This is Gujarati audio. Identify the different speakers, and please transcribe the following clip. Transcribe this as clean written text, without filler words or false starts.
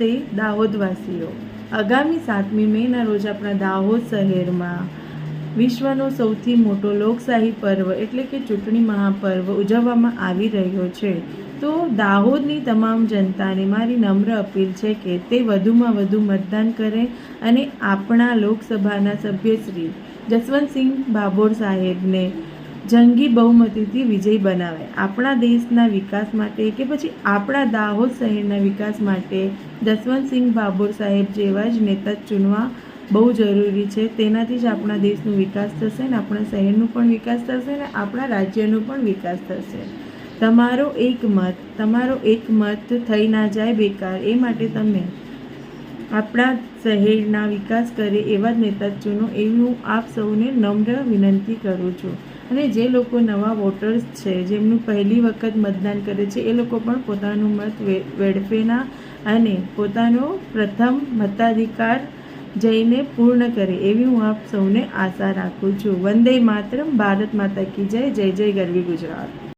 Speaker 1: નમસ્તે દાહોદવાસીઓ। આગામી 7મી મેના રોજ આપણા દાહોદ શહેરમાં વિશ્વનો સૌથી મોટો લોકશાહી પર્વ એટલે કે ચૂંટણી મહાપર્વ ઉજવવામાં આવી રહ્યો છે। તો દાહોદની તમામ જનતાને મારી નમ્ર અપીલ છે કે તે વધુમાં વધુ મતદાન કરે અને આપણા લોકસભાના સભ્ય શ્રી જસવંતસિંહ ભાભોર સાહેબને જંગી બહુમતીથી વિજય બનાવે। આપણા દેશના વિકાસ માટે કે પછી આપણા દાહોદ શહેરના વિકાસ માટે જસવંતસિંહ ભાભોર સાહેબ જેવા જ નેતા ચૂનવા બહુ જરૂરી છે। તેનાથી જ આપણા દેશનો વિકાસ થશે ને આપણા શહેરનો પણ વિકાસ થશે ને આપણા રાજ્યનો પણ વિકાસ થશે। તમારો એક મત થઈ ના જાય બેકાર, એ માટે તમે આપણા શહેરના વિકાસ કરે એવા જ નેતા ચૂનો એવી હું આપ સૌને નમ્ર વિનંતી કરું છું। અને જે લોકો નવા વોટર્સ છે, જેમનું પહેલી વખત મતદાન કરે છે, એ લોકો પણ પોતાનું મત વેડફે ના અને પોતાનો પ્રથમ મતાધિકાર જઈને પૂર્ણ કરે એવી હું આપ સૌને આશા રાખું છું। વંદે માતરમ। ભારત માતા કી જય। જય જય ગરવી ગુજરાત।